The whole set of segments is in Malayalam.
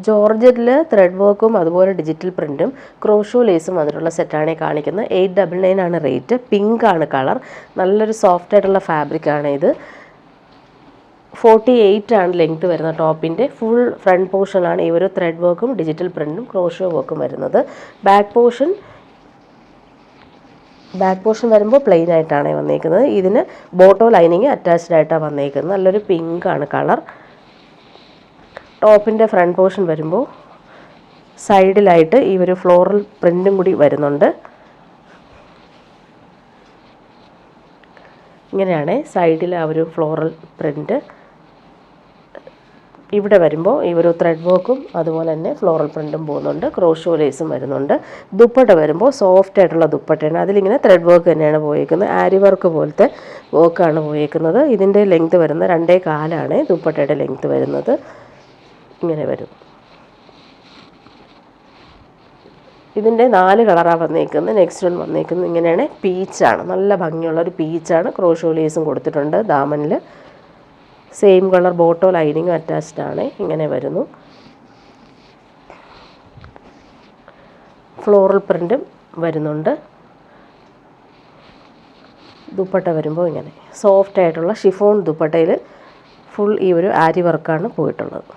ജോർജറ്റിൽ ത്രെഡ് വർക്കും അതുപോലെ ഡിജിറ്റൽ പ്രിൻറ്റും ക്രോഷോ ലേസും വന്നിട്ടുള്ള സെറ്റാണ് കാണിക്കുന്നത്. 899 ആണ് റേറ്റ്. പിങ്ക് ആണ് കളർ. നല്ലൊരു സോഫ്റ്റ് ആയിട്ടുള്ള ഫാബ്രിക്കാണ് ഇത്. 48 ആണ് ലെങ്ത് വരുന്നത്. ടോപ്പിൻ്റെ ഫുൾ ഫ്രണ്ട് പോർഷനാണ് ഈ ഒരു ത്രെഡ് വർക്കും ഡിജിറ്റൽ പ്രിൻറ്റും ക്രോഷോ വർക്കും വരുന്നത്. ബാക്ക് പോർഷൻ വരുമ്പോൾ പ്ലെയിൻ ആയിട്ടാണ് വന്നേക്കുന്നത്. ഇതിന് ബോട്ടോ ലൈനിങ് അറ്റാച്ച്ഡ് ആയിട്ടാണ് വന്നേക്കുന്നത്. നല്ലൊരു പിങ്ക് ആണ് കളർ. ടോപ്പിൻ്റെ ഫ്രണ്ട് പോർഷൻ വരുമ്പോൾ സൈഡിലായിട്ട് ഈ ഒരു ഫ്ലോറൽ പ്രിൻറ്റും കൂടി വരുന്നുണ്ട്. ഇങ്ങനെയാണ് സൈഡിൽ ആ ഒരു ഫ്ലോറൽ പ്രിൻറ്റ്. ഇവിടെ വരുമ്പോൾ ഈ ഒരു ത്രെഡ് വർക്കും അതുപോലെ തന്നെ ഫ്ലോറൽ പ്രിൻറ്റും പോകുന്നുണ്ട്. ക്രോഷോ ലേസും വരുന്നുണ്ട്. ദുപ്പട്ട വരുമ്പോൾ സോഫ്റ്റ് ആയിട്ടുള്ള ദുപ്പട്ടയാണ്. അതിലിങ്ങനെ ത്രെഡ് വർക്ക് തന്നെയാണ് പോയേക്കുന്നത്. ആരി വർക്ക് പോലത്തെ വർക്കാണ് പോയേക്കുന്നത്. ഇതിൻ്റെ ലെങ്ത് വരുന്നത് 2.25 ആണ് ദുപ്പട്ടയുടെ ലെങ്ത് വരുന്നത്. ഇങ്ങനെ വരും. ഇതിൻ്റെ 4 കളറാണ് വന്നേക്കുന്നത്. നെക്സ്റ്റ് വൺ വന്നേക്കുന്നത് ഇങ്ങനെയാണ്. പീച്ചാണ്. നല്ല ഭംഗിയുള്ളൊരു പീച്ചാണ്. ക്രോഷോ ലേസും കൊടുത്തിട്ടുണ്ട് ദാമനിൽ. സെയിം കളർ ബോട്ടോ ലൈനിങ്ങും അറ്റാച്ച്ഡ് ആണ്. ഇങ്ങനെ വരുന്നു. ഫ്ലോറൽ പ്രിൻറ്റും വരുന്നുണ്ട്. ദുപ്പട്ട വരുമ്പോൾ ഇങ്ങനെ സോഫ്റ്റ് ആയിട്ടുള്ള ഷിഫോൺ ദുപ്പട്ടയിൽ ഫുൾ ഈ ഒരു ആരി വർക്കാണ് പോയിട്ടുള്ളത്.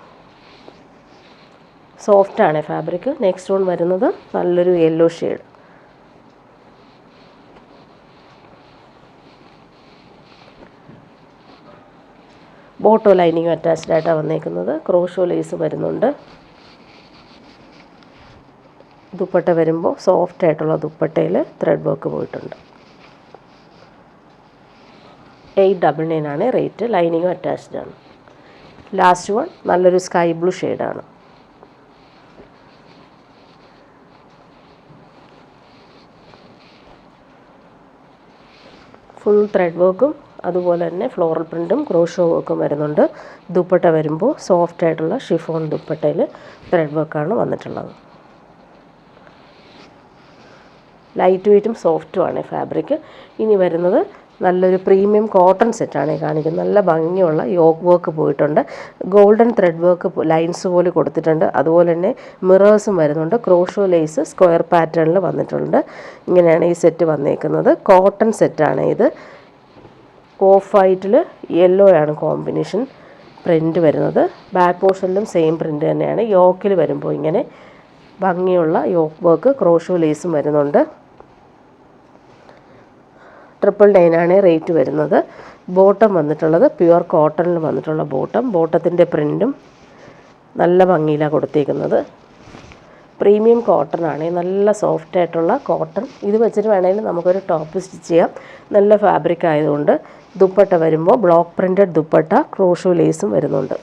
സോഫ്റ്റാണ് ഫാബ്രിക്. നെക്സ്റ്റ് വൺ വരുന്നത് നല്ലൊരു യെല്ലോ ഷെയ്ഡ്. ബോട്ടോ ലൈനിങ് അറ്റാച്ച്ഡ് ആയിട്ടാണ് വന്നേക്കുന്നത്. ക്രോഷോ ലേസ് വരുന്നുണ്ട്. ദുപ്പട്ട വരുമ്പോൾ സോഫ്റ്റ് ആയിട്ടുള്ള ദുപ്പട്ടയിൽ ത്രെഡ് വർക്ക് പോയിട്ടുണ്ട്. 899 ആണ് റേറ്റ്. ലൈനിങ്ങും അറ്റാച്ച്ഡ് ആണ്. ലാസ്റ്റ് വൺ നല്ലൊരു സ്കൈ ബ്ലൂ ഷെയ്ഡാണ്. ഫുൾ ത്രെഡ് വർക്കും അതുപോലെ തന്നെ ഫ്ലോറൽ പ്രിൻറ്റും ക്രോഷോ വർക്കും വരുന്നുണ്ട്. ദുപ്പട്ട വരുമ്പോൾ സോഫ്റ്റ് ആയിട്ടുള്ള ഷിഫോൺ ദുപ്പട്ടയിൽ ത്രെഡ് വർക്കാണ് വന്നിട്ടുള്ളത്. ലൈറ്റ് വെയ്റ്റും സോഫ്റ്റുമാണ് ഫാബ്രിക്. ഇനി വരുന്നത് നല്ലൊരു പ്രീമിയം കോട്ടൺ സെറ്റാണ് കാണിക്കുന്നത്. നല്ല ഭംഗിയുള്ള യോക്ക് വർക്ക് പോയിട്ടുണ്ട്. ഗോൾഡൻ ത്രെഡ് വർക്ക് ലൈൻസ് പോലെ കൊടുത്തിട്ടുണ്ട്. അതുപോലെ തന്നെ മിറേഴ്സും വരുന്നുണ്ട്. ക്രോഷോ ലേസ് സ്ക്വയർ പാറ്റേണിൽ വന്നിട്ടുണ്ട്. ഇങ്ങനെയാണ് ഈ സെറ്റ് വന്നേക്കുന്നത്. കോട്ടൺ സെറ്റാണ് ഇത്. ഓഫ് വൈറ്റിൽ യെല്ലോ ആണ് കോമ്പിനേഷൻ പ്രിൻറ്റ് വരുന്നത്. ബാക്ക് പോർഷനിലും സെയിം പ്രിൻറ്റ് തന്നെയാണ്. യോക്കിൽ വരുമ്പോൾ ഇങ്ങനെ ഭംഗിയുള്ള യോക്ക് വർക്ക് ക്രോഷോ ലേസും വരുന്നുണ്ട്. 999 ആണ് റേറ്റ് വരുന്നത്. ബോട്ടം വന്നിട്ടുള്ളത് പ്യുവർ കോട്ടണിൽ വന്നിട്ടുള്ള ബോട്ടത്തിൻ്റെ പ്രിൻറ്റും നല്ല ഭംഗിയിലാണ് കൊടുത്തേക്കുന്നത്. പ്രീമിയം കോട്ടൺ ആണ്. നല്ല സോഫ്റ്റ് ആയിട്ടുള്ള കോട്ടൺ. ഇത് വെച്ചിട്ട് വേണമെങ്കിൽ നമുക്കൊരു ടോപ്പ് സ്റ്റിച്ച് ചെയ്യാം. നല്ല ഫാബ്രിക് ആയതുകൊണ്ട്. ദുപ്പട്ട വരുമ്പോൾ ബ്ലോക്ക് പ്രിൻറ്റഡ് ദുപ്പട്ട ക്രോഷോ ലേസും വരുന്നുണ്ട്.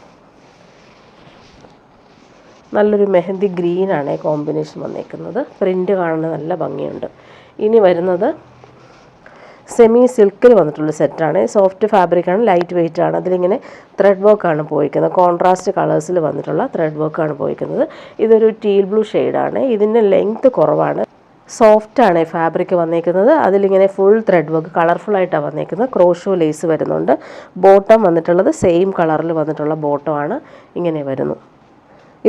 നല്ലൊരു മെഹന്തി ഗ്രീനാണ് കോമ്പിനേഷൻ വന്നേക്കുന്നത്. പ്രിൻറ്റ് കാണുന്നത് നല്ല ഭംഗിയുണ്ട്. ഇനി വരുന്നത് സെമി സിൽക്കിൽ വന്നിട്ടുള്ള സെറ്റാണ്. സോഫ്റ്റ് ഫാബ്രിക്കാണ്. ലൈറ്റ് വെയ്റ്റ് ആണ്. അതിലിങ്ങനെ ത്രെഡ് വർക്കാണ് പോയിരിക്കുന്നത്. കോൺട്രാസ്റ്റ് കളേഴ്സിൽ വന്നിട്ടുള്ള ത്രെഡ് വർക്കാണ് പോയിരിക്കുന്നത്. ഇതൊരു ടീൽ ബ്ലൂ ഷെയ്ഡാണ്. ഇതിൻ്റെ ലെങ്ത്ത് കുറവാണ്. സോഫ്റ്റാണ് ഫാബ്രിക് വന്നേക്കുന്നത്. അതിലിങ്ങനെ ഫുൾ ത്രെഡ് വർക്ക് കളർഫുള്ളായിട്ടാണ് വന്നേക്കുന്നത്. ക്രോഷോ ലേസ് വരുന്നുണ്ട്. ബോട്ടം വന്നിട്ടുള്ളത് സെയിം കളറിൽ വന്നിട്ടുള്ള ബോട്ടമാണ്. ഇങ്ങനെ വരുന്നു.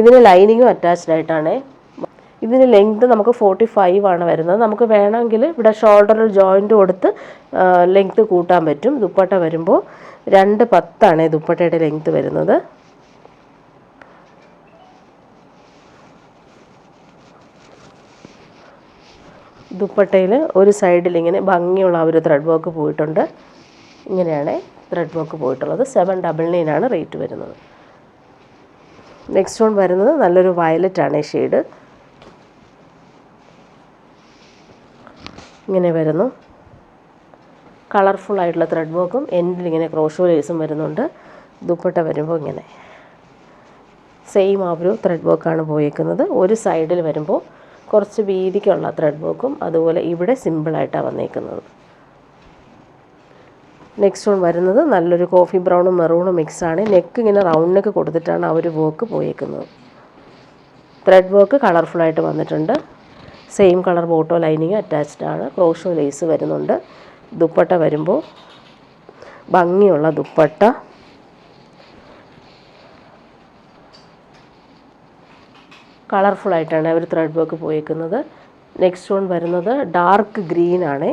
ഇതിന് ലൈനിങ്ങും അറ്റാച്ച്ഡ് ആയിട്ടാണ്. ഇതിന് ലെങ്ത് നമുക്ക് 45 ആണ് വരുന്നത്. നമുക്ക് വേണമെങ്കിൽ ഇവിടെ ഷോൾഡറിൽ ജോയിൻറ്റ് കൊടുത്ത് ലെങ്ത് കൂട്ടാൻ പറ്റും. ദുപ്പട്ട വരുമ്പോൾ 2.10 ആണ് ദുപ്പട്ടയുടെ ലെങ്ത് വരുന്നത്. ദുപ്പട്ടയിൽ ഒരു സൈഡിൽ ഇങ്ങനെ ഭംഗിയുള്ള ഒരു ത്രെഡ് വർക്ക് പോയിട്ടുണ്ട്. ഇങ്ങനെയാണ് ത്രെഡ് വർക്ക് പോയിട്ടുള്ളത്. 799 ആണ് റേറ്റ് വരുന്നത്. നെക്സ്റ്റ് വൺ വരുന്നത് നല്ലൊരു വയലറ്റ് ആണ് ഷെയ്ഡ്. ഇങ്ങനെ വരുന്നു. കളർഫുള്ളായിട്ടുള്ള ത്രെഡ് വർക്കും എൻഡിൽ ഇങ്ങനെ ക്രോഷോ ലേസും വരുന്നുണ്ട്. ദുപ്പട്ട വരുമ്പോൾ ഇങ്ങനെ സെയിം ആ ഒരു ത്രെഡ് വർക്കാണ് പോയേക്കുന്നത്. ഒരു സൈഡിൽ വരുമ്പോൾ കുറച്ച് വീതിക്കുള്ള ത്രെഡ് വർക്കും അതുപോലെ ഇവിടെ സിമ്പിളായിട്ടാണ് വന്നേക്കുന്നത്. നെക്സ്റ്റ് വൺ വരുന്നത് നല്ലൊരു കോഫി ബ്രൗണും മെറൂണും മിക്സാണ്. നെക്ക് ഇങ്ങനെ റൗണ്ട് നെക്ക് കൊടുത്തിട്ടാണ് ആ ഒരു വർക്ക് പോയേക്കുന്നത്. ത്രെഡ് വർക്ക് കളർഫുള്ളായിട്ട് വന്നിട്ടുണ്ട്. സെയിം കളർ ബോട്ടോ ലൈനിങ് അറ്റാച്ച്ഡ് ആണ്. ക്രോഷോ ലേസ് വരുന്നുണ്ട്. ദുപ്പട്ട വരുമ്പോൾ ഭംഗിയുള്ള ദുപ്പട്ട. കളർഫുള്ളായിട്ടാണ് അവർ ത്രെഡ് വർക്ക് പോയേക്കുന്നത്. നെക്സ്റ്റ് വൺ വരുന്നത് ഡാർക്ക് ഗ്രീൻ ആണ്.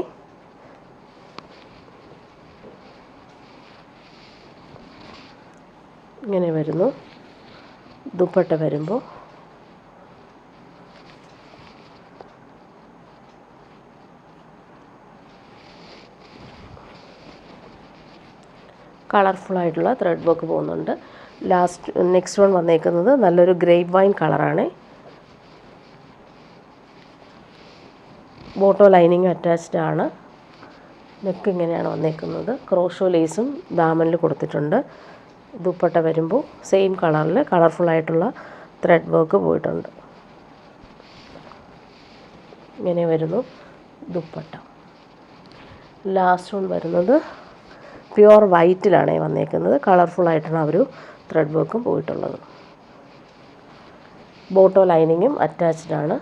ഇങ്ങനെ വരുന്നു. ദുപ്പട്ട വരുമ്പോൾ കളർഫുള്ളായിട്ടുള്ള ത്രെഡ് വർക്ക് പോകുന്നുണ്ട്. നെക്സ്റ്റ് വൺ വന്നേക്കുന്നത് നല്ലൊരു ഗ്രേപ്പ് വൈൻ കളറാണ്. ബോട്ടോ ലൈനിങ് അറ്റാച്ച്ഡ് ആണ്. നെക്ക് ഇങ്ങനെയാണ് വന്നേക്കുന്നത്. ക്രോഷോ ലേസും ദാമനിൽ കൊടുത്തിട്ടുണ്ട്. ദുപ്പട്ട വരുമ്പോൾ സെയിം കളറിൽ കളർഫുള്ളായിട്ടുള്ള ത്രെഡ് വർക്ക് പോയിട്ടുണ്ട്. ഇങ്ങനെ വരുന്നു ദുപ്പട്ട. ലാസ്റ്റ് വൺ വരുന്നത് പ്യുവർ വൈറ്റിലാണ് വന്നേക്കുന്നത്. കളർഫുള്ളായിട്ടാണ് ഒരു ത്രെഡ് വർക്കും പോയിട്ടുള്ളത്. ബോട്ടോ ലൈനിങ്ങും അറ്റാച്ച്ഡ് ആണ്.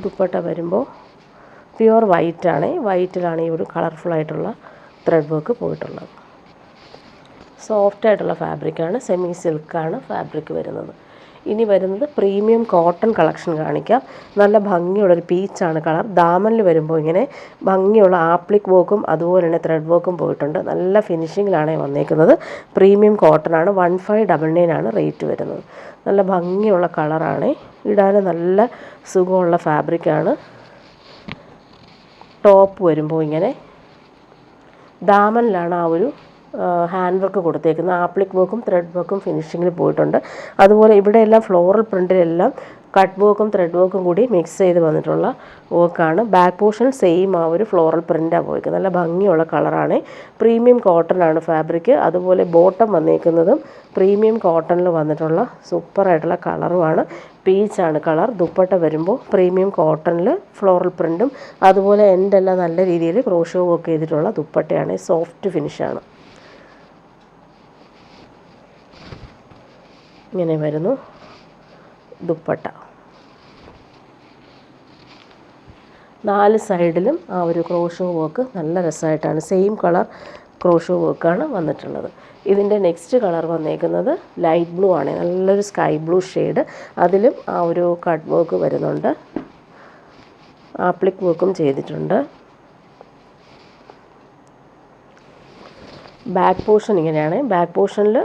ദുപ്പട്ട വരുമ്പോൾ പ്യുവർ വൈറ്റാണ്. വൈറ്റിലാണ് ഈ ഒരു കളർഫുള്ളായിട്ടുള്ള ത്രെഡ് വർക്ക് പോയിട്ടുള്ളത്. സോഫ്റ്റായിട്ടുള്ള ഫാബ്രിക്കാണ്. സെമി സിൽക്കാണ് ഫാബ്രിക് വരുന്നത്. ഇനി വരുന്നത് പ്രീമിയം കോട്ടൺ കളക്ഷൻ കാണിക്കാം. നല്ല ഭംഗിയുള്ളൊരു പീച്ചാണ് കളർ. ദാമനിൽ വരുമ്പോൾ ഇങ്ങനെ ഭംഗിയുള്ള ആപ്ലിക് വർക്കും അതുപോലെ തന്നെ ത്രെഡ് വർക്കും പോയിട്ടുണ്ട്. നല്ല ഫിനിഷിങ്ങിലാണ് വന്നേക്കുന്നത്. പ്രീമിയം കോട്ടൺ ആണ്. 1599 ആണ് റേറ്റ് വരുന്നത്. നല്ല ഭംഗിയുള്ള കളറാണ്. ഇടാൻ നല്ല സുഖമുള്ള ഫാബ്രിക്കാണ്. ടോപ്പ് വരുമ്പോൾ ഇങ്ങനെ ദാമനിലാണ് ആ ഒരു ഹാൻഡ് വർക്ക് കൊടുത്തേക്കുന്നത്. ആപ്ലിക് വർക്കും ത്രെഡ് വർക്കും ഫിനിഷിങ്ങിൽ പോയിട്ടുണ്ട്. അതുപോലെ ഇവിടെയെല്ലാം ഫ്ലോറൽ പ്രിൻറ്റിലെല്ലാം കട്ട് വർക്കും ത്രെഡ് വർക്കും കൂടി മിക്സ് ചെയ്ത് വന്നിട്ടുള്ള വർക്കാണ്. ബാക്ക് പോർഷൻ സെയിം ആ ഒരു ഫ്ലോറൽ പ്രിൻ്റാണ് പോയിരിക്കുന്നത്. നല്ല ഭംഗിയുള്ള കളറാണ്. പ്രീമിയം കോട്ടൺ ആണ് ഫാബ്രിക്. അതുപോലെ ബോട്ടം വന്നേക്കുന്നതും പ്രീമിയം കോട്ടണിൽ വന്നിട്ടുള്ള സൂപ്പറായിട്ടുള്ള കളറുമാണ്. പീച്ചാണ് കളർ. ദുപ്പട്ട വരുമ്പോൾ പ്രീമിയം കോട്ടണിൽ ഫ്ലോറൽ പ്രിൻറ്റും അതുപോലെ എൻഡെല്ലാം നല്ല രീതിയിൽ ക്രോഷോ വർക്ക് ചെയ്തിട്ടുള്ള ദുപ്പട്ടയാണ്. സോഫ്റ്റ് ഫിനിഷാണ്. ഇങ്ങനെ വരുന്നു ദുപ്പട്ട. 4 സൈഡിലും ആ ഒരു ക്രോഷോ വർക്ക് നല്ല രസമായിട്ടാണ്. സെയിം കളർ ക്രോഷോ വർക്കാണ് വന്നിട്ടുള്ളത്. ഇതിൻ്റെ നെക്സ്റ്റ് കളർ വന്നേക്കുന്നത് ലൈറ്റ് ബ്ലൂ ആണ്. നല്ലൊരു സ്കൈ ബ്ലൂ ഷെയ്ഡ്. അതിലും ആ ഒരു കട്ട് വർക്ക് വരുന്നുണ്ട്. ആപ്ലിക് വർക്കും ചെയ്തിട്ടുണ്ട്. ബാക്ക് പോർഷൻ ഇങ്ങനെയാണ്. ബാക്ക് പോർഷനിൽ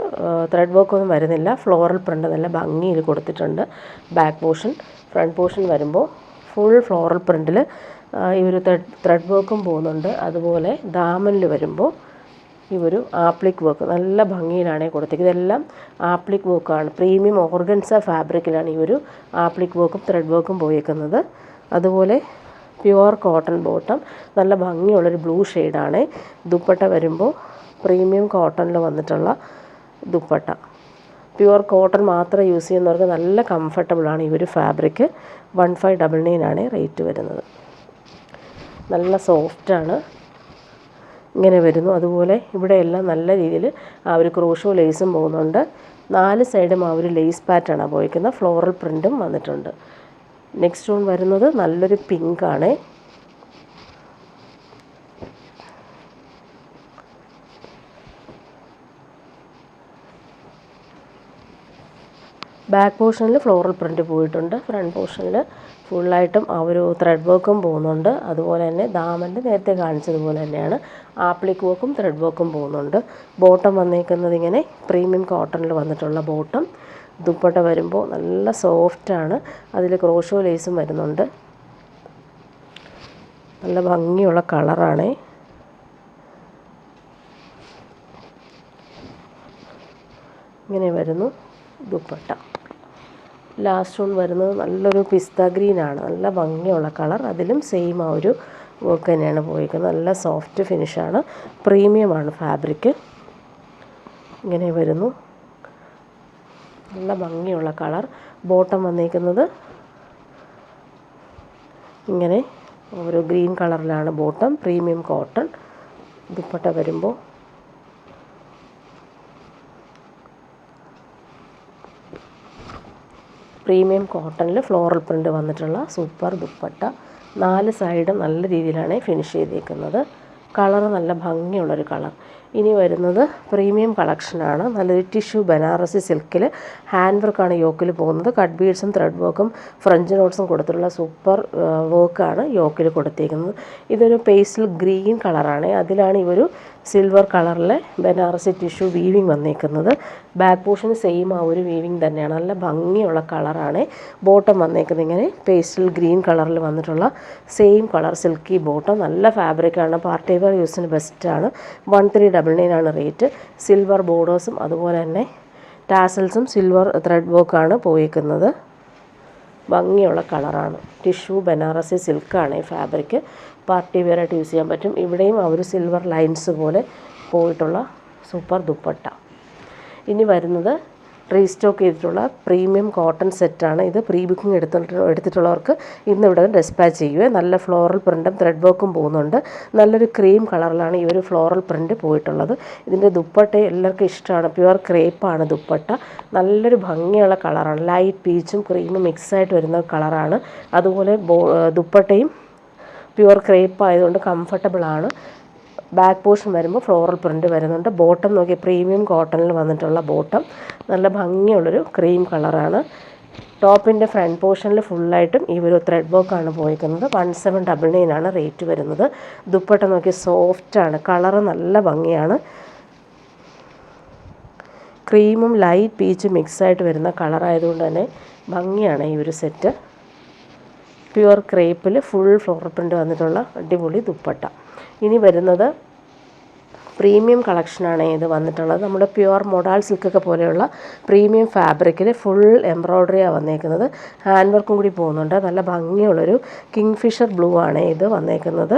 ത്രെഡ് വർക്കൊന്നും വരുന്നില്ല. ഫ്ലോറൽ പ്രിൻ്റ് നല്ല ഭംഗിയിൽ കൊടുത്തിട്ടുണ്ട് ബാക്ക് പോർഷൻ. ഫ്രണ്ട് പോർഷൻ വരുമ്പോൾ ഫുൾ ഫ്ലോറൽ പ്രിൻറ്റിൽ ഈ ഒരു ത്രെഡ് വർക്കും പോകുന്നുണ്ട്. അതുപോലെ ദാമനിൽ വരുമ്പോൾ ഈ ഒരു ആപ്ലിക് വർക്ക് നല്ല ഭംഗിയിലാണ് കൊടുത്തിരിക്കുന്നത്. ഇതെല്ലാം ആപ്ലിക് വർക്കാണ്. പ്രീമിയം ഓർഗൻസ ഫാബ്രിക്കിലാണ് ഈ ഒരു ആപ്ലിക് വർക്കും ത്രെഡ് വർക്കും പോയേക്കുന്നത്. അതുപോലെ പ്യുവർ കോട്ടൺ ബോട്ടം നല്ല ഭംഗിയുള്ളൊരു ബ്ലൂ ഷെയ്ഡാണ്. ദുപ്പട്ട വരുമ്പോൾ പ്രീമിയം കോട്ടണിൽ വന്നിട്ടുള്ള ദുപ്പട്ട. പ്യുവർ കോട്ടൺ മാത്രം യൂസ് ചെയ്യുന്നവർക്ക് നല്ല കംഫർട്ടബിളാണ് ഈ ഒരു ഫാബ്രിക്. 1599 ആണ് റേറ്റ് വരുന്നത്. നല്ല സോഫ്റ്റാണ്. ഇങ്ങനെ വരുന്നു. അതുപോലെ ഇവിടെയെല്ലാം നല്ല രീതിയിൽ ആ ഒരു ക്രോഷോ ലേസും പോകുന്നുണ്ട്. 4 സൈഡും ആ ഒരു ലേസ് പാറ്റേണാണ് പോയിരിക്കുന്നത്. ഫ്ലോറൽ പ്രിൻറ്റും വന്നിട്ടുണ്ട്. നെക്സ്റ്റ് വൺ വരുന്നത് നല്ലൊരു പിങ്കാണ്. ബാക്ക് പോർഷനിൽ ഫ്ലോറൽ പ്രിൻറ്റ് പോയിട്ടുണ്ട്. ഫ്രണ്ട് പോർഷനിൽ ഫുള്ളായിട്ടും ആ ഒരു ത്രെഡ് വർക്കും പോകുന്നുണ്ട്. അതുപോലെ തന്നെ ദാമൻ്റെ നേരത്തെ കാണിച്ചതുപോലെ തന്നെയാണ് ആപ്ലിക് വർക്കും ത്രെഡ് വർക്കും പോകുന്നുണ്ട്. ബോട്ടം വന്നേക്കുന്നത് ഇങ്ങനെ പ്രീമിയം കോട്ടണിൽ വന്നിട്ടുള്ള ബോട്ടം. ദുപ്പട്ട വരുമ്പോൾ നല്ല സോഫ്റ്റാണ്. അതിൽ ക്രോഷോ ലേസും വരുന്നുണ്ട്. നല്ല ഭംഗിയുള്ള കളറാണ്. ഇങ്ങനെ വരുന്നു ദുപ്പട്ട. ലാസ്റ്റ് വൺ വരുന്നത് നല്ലൊരു പിസ്ത ഗ്രീനാണ്. നല്ല ഭംഗിയുള്ള കളർ. അതിലും സെയിം ആ ഒരു വർക്ക് തന്നെയാണ് പോയിരിക്കുന്നത്. നല്ല സോഫ്റ്റ് ഫിനിഷാണ്. പ്രീമിയമാണ് ഫാബ്രിക്. ഇങ്ങനെ വരുന്നു. നല്ല ഭംഗിയുള്ള കളർ. ബോട്ടം വന്നിരിക്കുന്നത് ഇങ്ങനെ ഒരു ഗ്രീൻ കളറിലാണ് ബോട്ടം. Premium cotton. ദുപ്പട്ട വരുമ്പോൾ പ്രീമിയം കോട്ടണിൽ ഫ്ലോറൽ പ്രിൻ്റ് വന്നിട്ടുള്ള സൂപ്പർ ദുപ്പട്ട. 4 സൈഡും നല്ല രീതിയിലാണ് ഫിനിഷ് ചെയ്തേക്കുന്നത്. കളർ നല്ല ഭംഗിയുള്ളൊരു കളർ. ഇനി വരുന്നത് പ്രീമിയം കളക്ഷനാണ്. നല്ലൊരു ടിഷ്യൂ ബനാറസി സിൽക്കിൽ ഹാൻഡ് വർക്കാണ് യോക്കിൽ പോകുന്നത്. കട്ട് ബീഡ്സും ത്രെഡ് വർക്കും ഫ്രഞ്ച് നോട്ട്സും കൊടുത്തിട്ടുള്ള സൂപ്പർ വർക്കാണ് യോക്കിൽ കൊടുത്തിരിക്കുന്നത്. ഇതൊരു പേസ്റ്റൽ ഗ്രീൻ കളറാണ്. അതിലാണ് ഈ ഒരു സിൽവർ കളറിലെ ബനാറസി ടിഷ്യൂ വീവിങ് വന്നേക്കുന്നത്. ബാക്ക് പോർഷൻ സെയിം ആ ഒരു വീവിങ് തന്നെയാണ്. നല്ല ഭംഗിയുള്ള കളറാണ്. ബോട്ടം വന്നേക്കുന്നത് ഇങ്ങനെ പേസ്റ്റൽ ഗ്രീൻ കളറിൽ വന്നിട്ടുള്ള സെയിം കളർ സിൽക്കി ബോട്ടം. നല്ല ഫാബ്രിക്കാണ്. പാർട്ടി വെയർ യൂസിന് ബെസ്റ്റാണ്. 1399 ആണ് റേറ്റ്. സിൽവർ ബോർഡേഴ്സും അതുപോലെ തന്നെ ടാസൽസും സിൽവർ ത്രെഡ് വർക്കാണ് പോയിരിക്കുന്നത്. ഭംഗിയുള്ള കളറാണ്. ടിഷ്യൂ ബനാറസി സിൽക്കാണ് ഈ ഫാബ്രിക്. പാർട്ടി വെയറായിട്ട് യൂസ് ചെയ്യാൻ പറ്റും. ഇവിടെയും ആ ഒരു സിൽവർ ലൈൻസ് പോലെ പോയിട്ടുള്ള സൂപ്പർ ദുപ്പട്ട. ഇനി വരുന്നത് റീസ്റ്റോക്ക് ചെയ്തിട്ടുള്ള പ്രീമിയം കോട്ടൺ സെറ്റാണ്. ഇത് പ്രീ ബുക്കിംഗ് എടുത്തിട്ടുള്ളവർക്ക് ഇന്നിവിടെ ഡെസ്പാച്ച് ചെയ്യുക. നല്ല ഫ്ലോറൽ പ്രിൻറ്റും ത്രെഡ് വർക്കും പോകുന്നുണ്ട്. നല്ലൊരു ക്രീം കളറിലാണ് ഈ ഒരു ഫ്ലോറൽ പ്രിൻറ്റ് പോയിട്ടുള്ളത്. ഇതിൻ്റെ ദുപ്പട്ട എല്ലാവർക്കും ഇഷ്ടമാണ്. പ്യുവർ ക്രേപ്പാണ് ദുപ്പട്ട. നല്ലൊരു ഭംഗിയുള്ള കളറാണ്. ലൈറ്റ് പീച്ചും ക്രീമും മിക്സായിട്ട് വരുന്ന കളറാണ്. അതുപോലെ ദുപ്പട്ടയും പ്യുവർ ക്രേപ്പ് ആയതുകൊണ്ട് കംഫർട്ടബിളാണ്. ബാക്ക് പോർഷൻ വരുമ്പോൾ ഫ്ലോറൽ പ്രിൻറ്റ് വരുന്നുണ്ട്. ബോട്ടം നോക്കി പ്രീമിയം കോട്ടണിൽ വന്നിട്ടുള്ള ബോട്ടം. നല്ല ഭംഗിയുള്ളൊരു ക്രീം കളറാണ്. ടോപ്പിൻ്റെ ഫ്രണ്ട് പോർഷനിൽ ഫുള്ളായിട്ടും ഈ ഒരു ത്രെഡ് വർക്കാണ് പോയിരിക്കുന്നത്. 1799 ആണ് റേറ്റ് വരുന്നത്. ദുപ്പട്ട നോക്കി സോഫ്റ്റാണ്. കളറ് നല്ല ഭംഗിയാണ്. ക്രീമും ലൈറ്റ് പീച്ചും മിക്സായിട്ട് വരുന്ന കളറായതുകൊണ്ട് തന്നെ ഭംഗിയാണ് ഈ ഒരു സെറ്റ്. പ്യുവർ ക്രേപ്പിൽ ഫുൾ ഫ്ലോറൽ പ്രിൻറ്റ് വന്നിട്ടുള്ള അടിപൊളി ദുപ്പട്ട. ഇനി വരുന്നത് പ്രീമിയം കളക്ഷനാണ് ഇത് വന്നിട്ടുള്ളത്. നമ്മുടെ പ്യുവർ മൊഡാൾ സിൽക്കൊക്കെ പോലെയുള്ള പ്രീമിയം ഫാബ്രിക്കിൽ ഫുൾ എംബ്രോയ്ഡറിയാണ് വന്നേക്കുന്നത്. ഹാൻഡ് വർക്കും കൂടി പോകുന്നുണ്ട്. നല്ല ഭംഗിയുള്ളൊരു കിങ് ഫിഷർ ബ്ലൂ ആണ് ഇത് വന്നേക്കുന്നത്.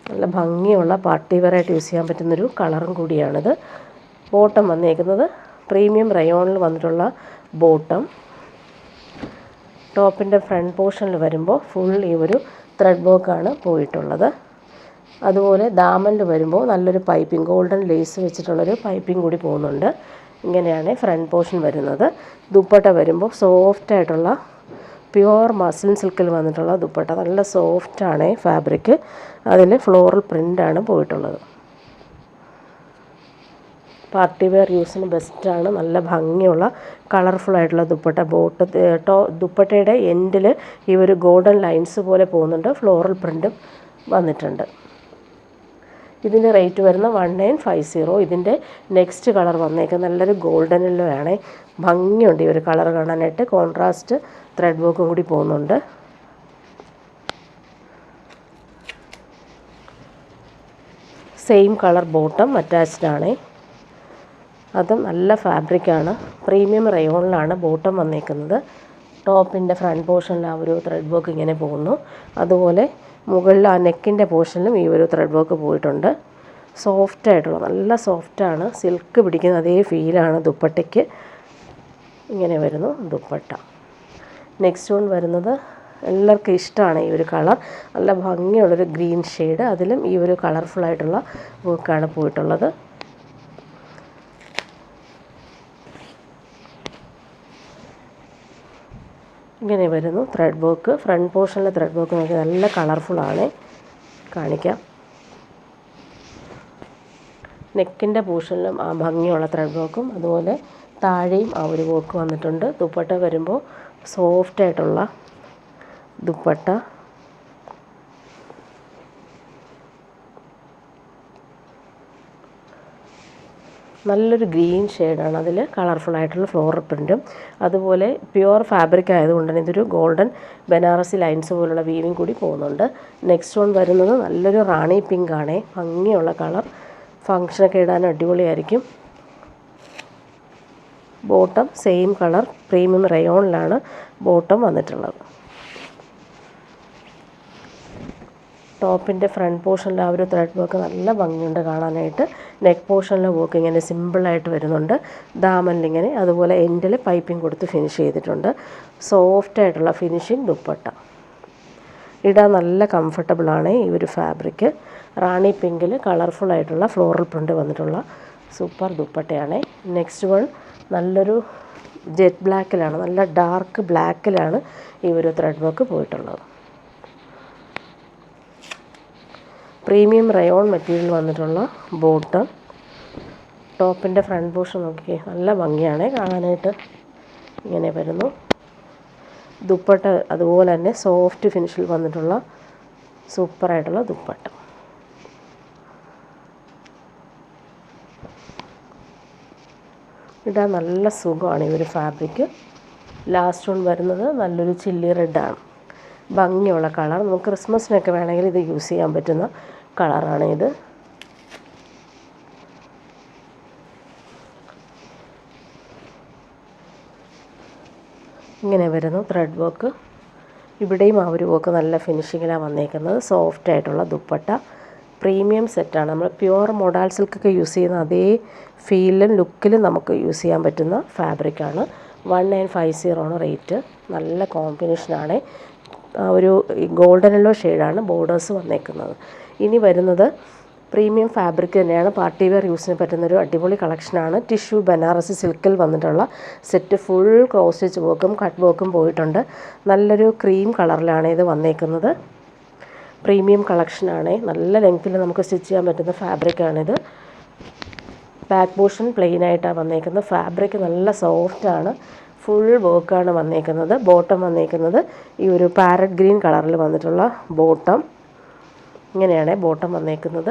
നല്ല ഭംഗിയുള്ള പാർട്ടി വെയറായിട്ട് യൂസ് ചെയ്യാൻ പറ്റുന്നൊരു കളറും കൂടിയാണിത്. ബോട്ടം വന്നേക്കുന്നത് പ്രീമിയം റയോണിൽ വന്നിട്ടുള്ള ബോട്ടം. ടോപ്പിൻ്റെ ഫ്രണ്ട് പോർഷനിൽ വരുമ്പോൾ ഫുൾ ഈ ഒരു ത്രെഡ് വർക്കാണ് പോയിട്ടുള്ളത്. അതുപോലെ ദാമനിൽ വരുമ്പോൾ നല്ലൊരു പൈപ്പിംഗ് ഗോൾഡൻ ലേസ് വെച്ചിട്ടുള്ളൊരു പൈപ്പിംഗ് കൂടി പോകുന്നുണ്ട്. ഇങ്ങനെയാണ് ഫ്രണ്ട് പോർഷൻ വരുന്നത്. ദുപ്പട്ട വരുമ്പോൾ സോഫ്റ്റായിട്ടുള്ള പ്യുവർ മസ്ലിൻ സിൽക്കിൽ വന്നിട്ടുള്ള ദുപ്പട്ട. നല്ല സോഫ്റ്റാണ് ഫാബ്രിക്. അതിൽ ഫ്ലോറൽ പ്രിൻ്റാണ് പോയിട്ടുള്ളത്. പാർട്ടി വെയർ യൂസിന് ബെസ്റ്റാണ്. നല്ല ഭംഗിയുള്ള കളർഫുള്ളായിട്ടുള്ള ദുപ്പട്ട. ദുപ്പട്ടയുടെ എൻഡിൽ ഈ ഒരു ഗോൾഡൻ ലൈൻസ് പോലെ പോകുന്നുണ്ട്. ഫ്ലോറൽ പ്രിൻറ്റും വന്നിട്ടുണ്ട്. ഇതിൻ്റെ റേറ്റ് വരുന്ന 1950. ഇതിൻ്റെ നെക്സ്റ്റ് കളർ വന്നേക്കുന്നത് നല്ലൊരു ഗോൾഡൻ യെല്ലോ ആണ്. ഭംഗിയുണ്ട് ഈ ഒരു കളർ കാണാനായിട്ട്. കോൺട്രാസ്റ്റ് ത്രെഡ് വർക്കും കൂടി പോകുന്നുണ്ട്. സെയിം കളർ ബോട്ടം അറ്റാച്ച്ഡ് ആണ്. അതും നല്ല ഫാബ്രിക്കാണ്. പ്രീമിയം റയോണിലാണ് ബോട്ടം വന്നേക്കുന്നത്. ടോപ്പിൻ്റെ ഫ്രണ്ട് പോർഷനിൽ ആ ഒരു ത്രെഡ് വർക്ക് ഇങ്ങനെ പോകുന്നു. അതുപോലെ മുകളിൽ ആ നെക്കിൻ്റെ പോർഷനിലും ഈ ഒരു ത്രെഡ് വർക്ക് പോയിട്ടുണ്ട്. സോഫ്റ്റായിട്ടുള്ള നല്ല സോഫ്റ്റാണ്. സിൽക്ക് പിടിക്കുന്ന അതേ ഫീലാണ് ദുപ്പട്ടയ്ക്ക്. ഇങ്ങനെ വരുന്നു ദുപ്പട്ട. നെക്സ്റ്റ് വൺ വരുന്നത് എല്ലാവർക്കും ഇഷ്ടമാണ് ഈ ഒരു കളർ. നല്ല ഭംഗിയുള്ളൊരു ഗ്രീൻ ഷെയ്ഡ്. അതിലും ഈ ഒരു കളർഫുള്ളായിട്ടുള്ള വർക്കാണ് പോയിട്ടുള്ളത്. ഇങ്ങനെ വരുന്നു ത്രെഡ് വർക്ക്. ഫ്രണ്ട് പോർഷനിലെ ത്രെഡ് വർക്ക് നോക്കി നല്ല കളർഫുള്ളാണ്. കാണിക്കാം. നെക്കിൻ്റെ പോർഷനിലും ആ ഭംഗിയുള്ള ത്രെഡ് വർക്കും അതുപോലെ താഴെയും ആ ഒരു വർക്ക് വന്നിട്ടുണ്ട്. ദുപ്പട്ട വരുമ്പോൾ സോഫ്റ്റായിട്ടുള്ള ദുപ്പട്ട. നല്ലൊരു ഗ്രീൻ ഷെയ്ഡാണ്. അതിൽ കളർഫുള്ളായിട്ടുള്ള ഫ്ലോറൽ പ്രിൻറ്റും അതുപോലെ പ്യുവർ ഫാബ്രിക് ആയതുകൊണ്ട് തന്നെ ഇതൊരു ഗോൾഡൻ ബനാറസി ലൈൻസ് പോലുള്ള വീവിങ് കൂടി പോകുന്നുണ്ട്. നെക്സ്റ്റ് വൺ വരുന്നത് നല്ലൊരു റാണി പിങ്ക് ആണ്. ഭംഗിയുള്ള കളർ. ഫങ്ഷനൊക്കെ ഇടാൻ അടിപൊളിയായിരിക്കും. ബോട്ടം സെയിം കളർ പ്രീമിയം റയോണിലാണ് ബോട്ടം വന്നിട്ടുള്ളത്. ടോപ്പിൻ്റെ ഫ്രണ്ട് പോർഷനിൽ ആ ഒരു ത്രെഡ് വർക്ക് നല്ല ഭംഗിയുണ്ട് കാണാനായിട്ട്. നെക്ക് പോർഷനിലെ വർക്ക് ഇങ്ങനെ സിമ്പിളായിട്ട് വരുന്നുണ്ട്. ദാമനിലിങ്ങനെ അതുപോലെ എൻഡിൽ പൈപ്പിംഗ് കൊടുത്ത് ഫിനിഷ് ചെയ്തിട്ടുണ്ട്. സോഫ്റ്റായിട്ടുള്ള ഫിനിഷിങ് ദുപ്പട്ട. ഇടാൻ നല്ല കംഫർട്ടബിളാണ് ഈ ഒരു ഫാബ്രിക്. റാണി പിങ്കിൽ കളർഫുള്ളായിട്ടുള്ള ഫ്ലോറൽ പ്രിൻ്റ് വന്നിട്ടുള്ള സൂപ്പർ ദുപ്പട്ടയാണ്. നെക്സ്റ്റ് വൺ നല്ലൊരു ജെറ്റ് ബ്ലാക്കിലാണ്. നല്ല ഡാർക്ക് ബ്ലാക്കിലാണ് ഈ ഒരു ത്രെഡ് വർക്ക് പോയിട്ടുള്ളത്. പ്രീമിയം റയോൺ മെറ്റീരിയൽ വന്നിട്ടുള്ള ബോട്ടം. ടോപ്പിൻ്റെ ഫ്രണ്ട് പോർഷൻ നോക്കിയേ, നല്ല ഭംഗിയാണ് കാണാനായിട്ട്. ഇങ്ങനെ വരുന്നു. ദുപ്പട്ട അതുപോലെ തന്നെ സോഫ്റ്റ് ഫിനിഷിൽ വന്നിട്ടുള്ള സൂപ്പറായിട്ടുള്ള ദുപ്പട്ട. ഇടാൻ നല്ല സുഖമാണ് ഈ ഒരു ഫാബ്രിക്. ലാസ്റ്റ് വൺ വരുന്നത് നല്ലൊരു ചില്ലി റെഡാണ്. ഭംഗിയുള്ള കളർ. നമുക്ക് ക്രിസ്മസിനൊക്കെ വേണമെങ്കിൽ ഇത് യൂസ് ചെയ്യാൻ പറ്റുന്ന കളറാണ് ഇത്. ഇങ്ങനെ വരുന്നു ത്രെഡ് വർക്ക്. ഇവിടെയും ആ ഒരു വർക്ക് നല്ല ഫിനിഷിങ്ങിലാണ് വന്നേക്കുന്നത്. സോഫ്റ്റ് ആയിട്ടുള്ള ദുപ്പട്ട. പ്രീമിയം സെറ്റാണ്. നമ്മൾ പ്യുവർ മോഡൽ സിൽക്കൊക്കെ യൂസ് ചെയ്യുന്ന അതേ ഫീലിലും ലുക്കിലും നമുക്ക് യൂസ് ചെയ്യാൻ പറ്റുന്ന ഫാബ്രിക്കാണ്. 1950 ആണ് റേറ്റ്. നല്ല കോമ്പിനേഷനാണ്. ഒരു ഗോൾഡൻ യെല്ലോ ഷെയ്ഡാണ് ബോർഡേഴ്സ് വന്നേക്കുന്നത്. ഇനി വരുന്നത് പ്രീമിയം ഫാബ്രിക് തന്നെയാണ്. പാർട്ടി വെയർ യൂസിന് പറ്റുന്നൊരു അടിപൊളി കളക്ഷനാണ്. ടിഷ്യൂ ബനാറസി സിൽക്കിൽ വന്നിട്ടുള്ള സെറ്റ്. ഫുൾ ക്രോസ് സ്റ്റിച്ച് വർക്കും കട്ട് വർക്കും പോയിട്ടുണ്ട്. നല്ലൊരു ക്രീം കളറിലാണ് ഇത് വന്നേക്കുന്നത്. പ്രീമിയം കളക്ഷനാണ്. നല്ല ലെങ്ത്തിൽ നമുക്ക് സ്റ്റിച്ച് ചെയ്യാൻ പറ്റുന്ന ഫാബ്രിക്കാണിത്. ബാക്ക് പോർഷൻ പ്ലെയിൻ ആയിട്ടാണ് വന്നേക്കുന്നത്. ഫാബ്രിക് നല്ല സോഫ്റ്റാണ്. ഫുൾ വർക്കാണ് വന്നേക്കുന്നത്. ബോട്ടം വന്നേക്കുന്നത് ഈ ഒരു പാരറ്റ് ഗ്രീൻ കളറിൽ വന്നിട്ടുള്ള ബോട്ടം. ഇങ്ങനെയാണ് ബോട്ടം വന്നേക്കുന്നത്.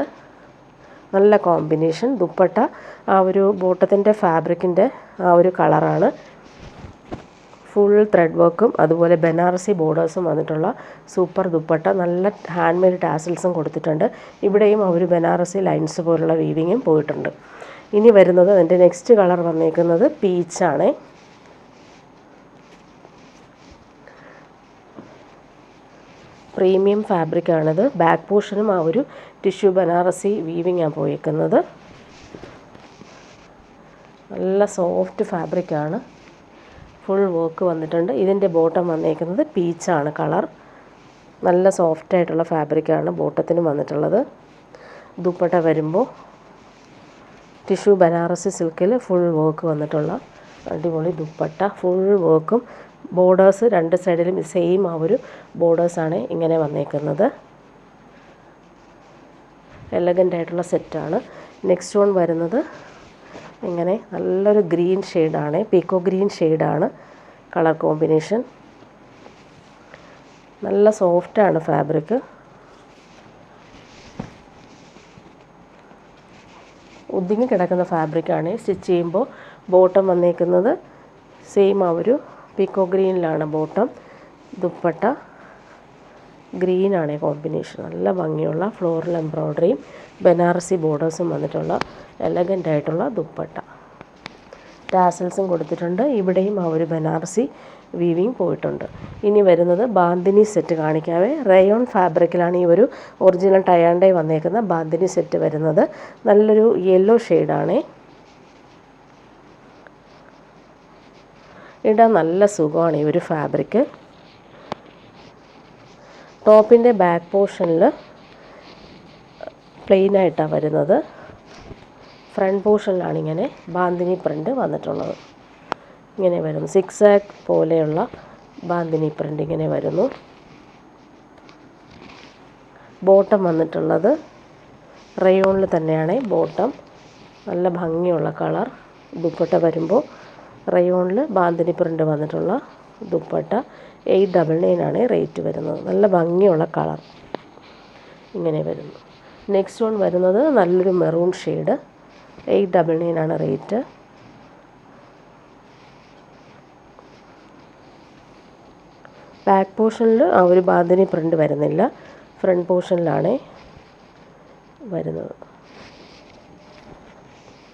നല്ല കോമ്പിനേഷൻ. ദുപ്പട്ട ആ ഒരു ബോട്ടത്തിൻ്റെ ഫാബ്രിക്കിൻ്റെ ആ ഒരു കളറാണ്. ഫുൾ ത്രെഡ് വർക്കും അതുപോലെ ബനാറസി ബോർഡേഴ്സും വന്നിട്ടുള്ള സൂപ്പർ ദുപ്പട്ട. നല്ല ഹാൻഡ് മെയ്ഡ് ടാസിൽസും കൊടുത്തിട്ടുണ്ട്. ഇവിടെയും ആ ഒരു ബനാറസി ലൈൻസ് പോലുള്ള വീവിങ്ങും പോയിട്ടുണ്ട്. ഇനി വരുന്നത് അതിൻ്റെ നെക്സ്റ്റ് കളർ വന്നേക്കുന്നത് പീച്ചാണ്. പ്രീമിയം ഫാബ്രിക്കാണിത്. ബാക്ക് പോർഷനും ആ ഒരു ടിഷ്യൂ ബനാറസി വീവിങ്ങാണ് പോയേക്കുന്നത്. നല്ല സോഫ്റ്റ് ഫാബ്രിക്കാണ്. ഫുൾ വർക്ക് വന്നിട്ടുണ്ട്. ഇതിൻ്റെ ബോട്ടം വന്നേക്കുന്നത് പീച്ചാണ് കളർ. നല്ല സോഫ്റ്റായിട്ടുള്ള ഫാബ്രിക്കാണ് ബോട്ടത്തിന് വന്നിട്ടുള്ളത്. ദുപ്പട്ട വരുമ്പോൾ ടിഷ്യൂ ബനാറസി സിൽക്കിൽ ഫുൾ വർക്ക് വന്നിട്ടുള്ള അടിപൊളി ദുപ്പട്ട. ഫുൾ വർക്കും ബോർഡേഴ്സ് രണ്ട് സൈഡിലും സെയിം ആ ഒരു ബോർഡേഴ്സാണ് ഇങ്ങനെ വന്നേക്കുന്നത്. എലഗൻ്റ് ആയിട്ടുള്ള സെറ്റാണ്. നെക്സ്റ്റ് വൺ വരുന്നത് ഇങ്ങനെ നല്ലൊരു ഗ്രീൻ ഷെയ്ഡാണ്. പീക്കോ ഗ്രീൻ ഷെയ്ഡാണ് കളർ കോമ്പിനേഷൻ. നല്ല സോഫ്റ്റാണ് ഫാബ്രിക്. ഒതുങ്ങി കിടക്കുന്ന ഫാബ്രിക്കാണ്. സ്റ്റിച്ച് ചെയ്യുമ്പോൾ ബോട്ടം വന്നേക്കുന്നത് സെയിം ആ ഒരു പീക്കോ ഗ്രീനിലാണ് ബോട്ടം. ദുപ്പട്ട ഗ്രീനാണ് കോമ്പിനേഷൻ. നല്ല ഭംഗിയുള്ള ഫ്ലോറൽ എംബ്രോയ്ഡറിയും ബനാറസി ബോർഡേഴ്സും വന്നിട്ടുള്ള എലഗൻ്റ് ആയിട്ടുള്ള ദുപ്പട്ട. ടാസൽസും കൊടുത്തിട്ടുണ്ട്. ഇവിടെയും ആ ഒരു ബനാറസി വീവിങ് പോയിട്ടുണ്ട്. ഇനി വരുന്നത് ബാന്തിനി സെറ്റ് കാണിക്കാവേ. റയോൺ ഫാബ്രിക്കിലാണ് ഈ ഒരു ഒറിജിനൽ ടയാൻഡേ വന്നേക്കുന്ന ബാന്തിനി സെറ്റ് വരുന്നത്. നല്ലൊരു യെല്ലോ ഷെയ്ഡാണ്. ഇടാൻ നല്ല സുഖമാണ് ഈ ഒരു ഫാബ്രിക്. ടോപ്പിൻ്റെ ബാക്ക് പോർഷനിൽ പ്ലെയിനായിട്ടാണ് വരുന്നത്. ഫ്രണ്ട് പോർഷനിലാണ് ഇങ്ങനെ ബാന്തിനി പ്രിൻ്റ് വന്നിട്ടുള്ളത്. ഇങ്ങനെ വരുന്നു. സിക്സാക്ക് പോലെയുള്ള ബാന്തിനി പ്രിൻ്റ് ഇങ്ങനെ വരുന്നു. ബോട്ടം വന്നിട്ടുള്ളത് റയോണിൽ തന്നെയാണ് ബോട്ടം. നല്ല ഭംഗിയുള്ള കളർ. ദുപ്പട്ട വരുമ്പോൾ റയോണിൽ ബാന്തിനി പ്രിൻ്റ് വന്നിട്ടുള്ള ദുപ്പട്ട. 899 ആണ് റേറ്റ് വരുന്നത്. നല്ല ഭംഗിയുള്ള കളർ ഇങ്ങനെ വരുന്നു. നെക്സ്റ്റ് വൺ വരുന്നത് നല്ലൊരു മെറൂൺ ഷെയ്ഡ്. 899 ആണ് റേറ്റ്. ബാക്ക് പോർഷനിൽ ആ ഒരു ബാന്തിനി പ്രിൻ്റ് വരുന്നില്ല. ഫ്രണ്ട് പോർഷനിലാണ് വരുന്നത്.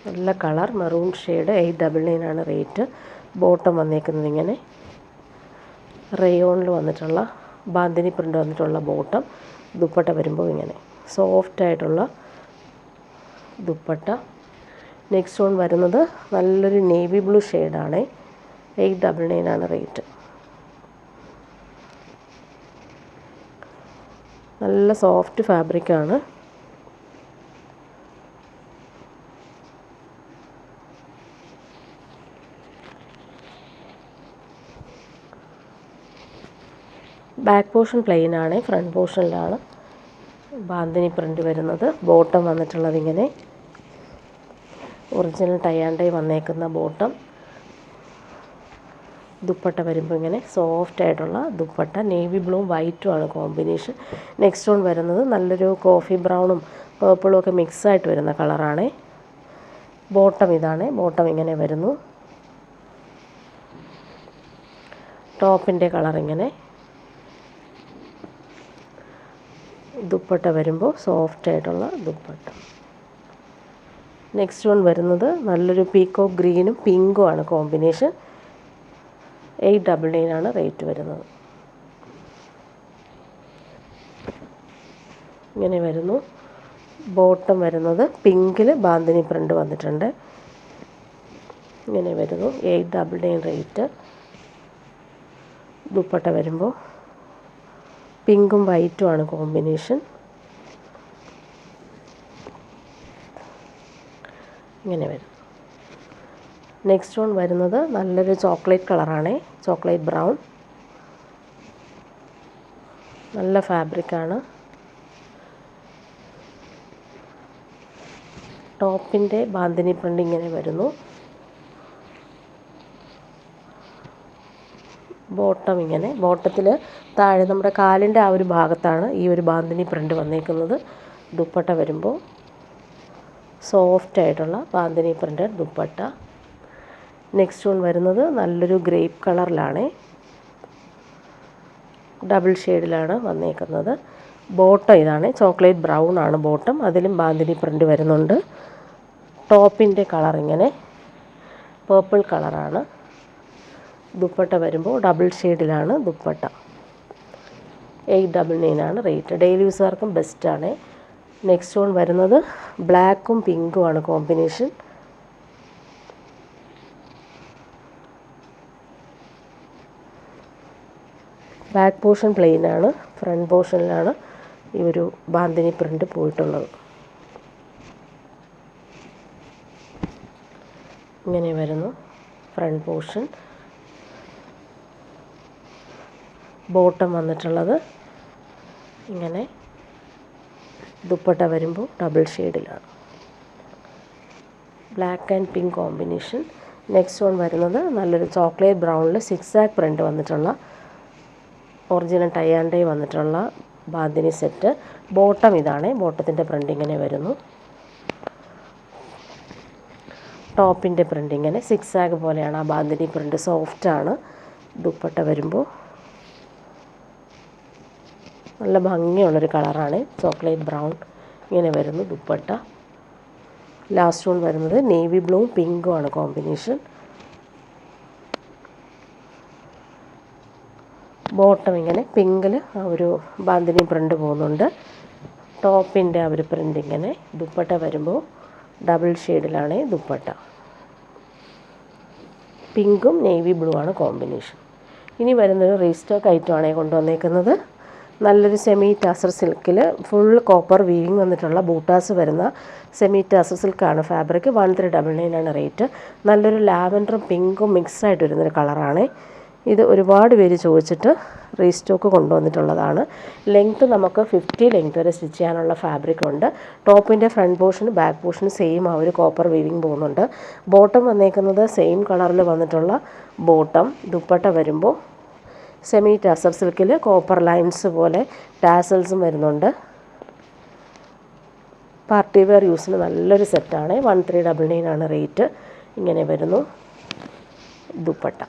നല്ല കളർ മെറൂൺ ഷെയ്ഡ്. 899 ആണ് റേറ്റ്. ബോട്ടം വന്നേക്കുന്നത് ഇങ്ങനെ റയോണിൽ വന്നിട്ടുള്ള ബാന്തിനി പ്രിൻ്റ് വന്നിട്ടുള്ള ബോട്ടം. ദുപ്പട്ട വരുമ്പോൾ ഇങ്ങനെ സോഫ്റ്റായിട്ടുള്ള ദുപ്പട്ട. നെക്സ്റ്റ് വൺ വരുന്നത് നല്ലൊരു നേവി ബ്ലൂ ഷെയ്ഡാണ്. 899 ആണ് റേറ്റ്. നല്ല സോഫ്റ്റ് ഫാബ്രിക്കാണ്. ബാക്ക് പോർഷൻ പ്ലെയിൻ ആണ്. ഫ്രണ്ട് പോർഷനിലാണ് ബാന്തിനി പ്രിൻ്റ് വരുന്നത്. ബോട്ടം വന്നിട്ടുള്ളത് ഇങ്ങനെ ഒറിജിനൽ ടൈ ആൻഡ് ഡൈ വന്നേക്കുന്ന ബോട്ടം. ദുപ്പട്ട വരുമ്പോൾ ഇങ്ങനെ സോഫ്റ്റ് ആയിട്ടുള്ള ദുപ്പട്ട. നേവി ബ്ലൂവും വൈറ്റും ആണ് കോമ്പിനേഷൻ. നെക്സ്റ്റ് വൺ വരുന്നത് നല്ലൊരു കോഫി ബ്രൗണും പേർപ്പിളും ഒക്കെ മിക്സായിട്ട് വരുന്ന കളറാണ്. ബോട്ടം ഇതാണ്. ബോട്ടം ഇങ്ങനെ വരുന്നു. ടോപ്പിൻ്റെ കളർ ഇങ്ങനെ. ദുപ്പട്ട വരുമ്പോൾ സോഫ്റ്റ് ആയിട്ടുള്ള ദുപ്പട്ട. നെക്സ്റ്റ് വൺ വരുന്നത് നല്ലൊരു പീക്കോക്ക് ഗ്രീനും പിങ്കും ആണ് കോമ്പിനേഷൻ. 899 ആണ് റേറ്റ് വരുന്നത്. ഇങ്ങനെ വരുന്നു. ബോട്ടം വരുന്നത് പിങ്കിൽ ബാന്തിനി പ്രിൻ്റ് വന്നിട്ടുണ്ട്. ഇങ്ങനെ വരുന്നു. 899 റേറ്റ്. ദുപ്പട്ട വരുമ്പോൾ പിങ്കും വൈറ്റും ആണ് കോമ്പിനേഷൻ. ഇങ്ങനെ വരും. നെക്സ്റ്റ് വൺ വരുന്നത് നല്ലൊരു ചോക്ലേറ്റ് കളറാണ്. Chocolate brown. നല്ല ഫാബ്രിക്കാണ്. ടോപ്പിൻ്റെ ബാന്തിനി പ്രിൻ്റ് ഇങ്ങനെ വരുന്നു. ബോട്ടം ഇങ്ങനെ. ബോട്ടത്തിൽ താഴെ നമ്മുടെ കാലിൻ്റെ ആ ഒരു ഭാഗത്താണ് ഈ ഒരു ബാന്തിനി പ്രിൻ്റ് വന്നേക്കുന്നത്. ദുപ്പട്ട വരുമ്പോൾ സോഫ്റ്റ് ആയിട്ടുള്ള bandhani printed dupatta. Next one വരുന്നത് നല്ലൊരു ഗ്രേപ്പ് കളറിലാണ്. ഡബിൾ ഷെയ്ഡിലാണ് വന്നേക്കുന്നത്. ബോട്ടം ഇതാണ്. ചോക്ലേറ്റ് ബ്രൗൺ ആണ് ബോട്ടം. അതിലും ബാന്തിനി പ്രിൻ്റ് വരുന്നുണ്ട്. ടോപ്പിൻ്റെ കളർ ഇങ്ങനെ പേർപ്പിൾ കളറാണ്. ദുപ്പട്ട വരുമ്പോൾ ഡബിൾ ഷെയ്ഡിലാണ് ദുപ്പട്ട. 899 ആണ് റേറ്റ്. ഡെയിലി യൂസുകാർക്കും ബെസ്റ്റാണ്. നെക്സ്റ്റ് വൺ വരുന്നത് ബ്ലാക്കും പിങ്കും ആണ് കോമ്പിനേഷൻ. ബാക്ക് പോർഷൻ പ്ലെയിൻ ആണ്. ഫ്രണ്ട് പോർഷനിലാണ് ഈ ഒരു ബാന്തിനി പ്രിൻ്റ് പോയിട്ടുള്ളത്. ഇങ്ങനെ വരുന്നു ഫ്രണ്ട് പോർഷൻ. ബോട്ടം വന്നിട്ടുള്ളത് ഇങ്ങനെ. ദുപ്പട്ട വരുമ്പോൾ ഡബിൾ ഷെയ്ഡിലാണ്. Black and pink combination. Next one വരുന്നത് നല്ലൊരു ചോക്ലേറ്റ് ബ്രൗണിൽ സിക്സാക്ക് പ്രിൻ്റ് വന്നിട്ടുള്ള ഒറിജിനൽ ടൈ ആൻഡ് ഡൈ വന്നിട്ടുള്ള ബാന്തിനി സെറ്റ്. ബോട്ടം ഇതാണ്. ബോട്ടത്തിൻ്റെ പ്രിൻ്റ് ഇങ്ങനെ വരുന്നു. ടോപ്പിൻ്റെ പ്രിൻ്റ് ഇങ്ങനെ സിക്സാക്ക് പോലെയാണ് ആ ബാന്തിനി പ്രിൻ്റ്. സോഫ്റ്റാണ്. ദുപ്പട്ട വരുമ്പോൾ നല്ല ഭംഗിയുള്ളൊരു കളറാണ്. ചോക്ലേറ്റ് ബ്രൗൺ ഇങ്ങനെ വരുന്നു ദുപ്പട്ട. ലാസ്റ്റ് വൺ വരുന്നത് നേവി ബ്ലൂവും പിങ്കും ആണ് കോമ്പിനേഷൻ. ബോട്ടം ഇങ്ങനെ പിങ്കിൽ ആ ഒരു ബാന്തിനി പ്രിൻ്റ് പോകുന്നുണ്ട്. ടോപ്പിൻ്റെ ആ ഒരു പ്രിൻ്റ് ഇങ്ങനെ. ദുപ്പട്ട വരുമ്പോൾ ഡബിൾ ഷെയ്ഡിലാണ് ദുപ്പട്ട. പിങ്കും നേവി ബ്ലൂ ആണ് കോമ്പിനേഷൻ. ഇനി വരുന്നൊരു റീസ്റ്റോക്ക് ഐറ്റമാണ് കൊണ്ടുവന്നേക്കുന്നത്. നല്ലൊരു സെമി ടാസർ സിൽക്കിൽ ഫുൾ കോപ്പർ വീവിങ് വന്നിട്ടുള്ള ബൂട്ടാസ് വരുന്ന സെമി ടാസർ സിൽക്കാണ് ഫാബ്രിക്. 1399 ആണ് റേറ്റ്. നല്ലൊരു ലാവൻഡറും പിങ്കും മിക്സായിട്ട് വരുന്നൊരു കളറാണ് ഇത്. ഒരുപാട് പേര് ചോദിച്ചിട്ട് റീസ്റ്റോക്ക് കൊണ്ടുവന്നിട്ടുള്ളതാണ്. ലെങ്ത്ത് നമുക്ക് 50 ലെങ്ത്ത് വരെ സ്റ്റിച്ച് ചെയ്യാനുള്ള ഫാബ്രിക് ഉണ്ട്. ടോപ്പിൻ്റെ ഫ്രണ്ട് പോർഷനും ബാക്ക് പോർഷനും സെയിം ആ ഒരു കോപ്പർ വീവിങ് പോകുന്നുണ്ട്. ബോട്ടം വന്നേക്കുന്നത് സെയിം കളറിൽ വന്നിട്ടുള്ള ബോട്ടം. ദുപ്പട്ട വരുമ്പോൾ സെമി ടാസർ സിൽക്കിൽ കോപ്പർ ലൈൻസ് പോലെ ടാസൽസും വരുന്നുണ്ട്. പാർട്ടി വെയർ യൂസിന് നല്ലൊരു സെറ്റാണ്. 1399 ആണ് റേറ്റ്. ഇങ്ങനെ വരുന്നു ദുപ്പട്ട.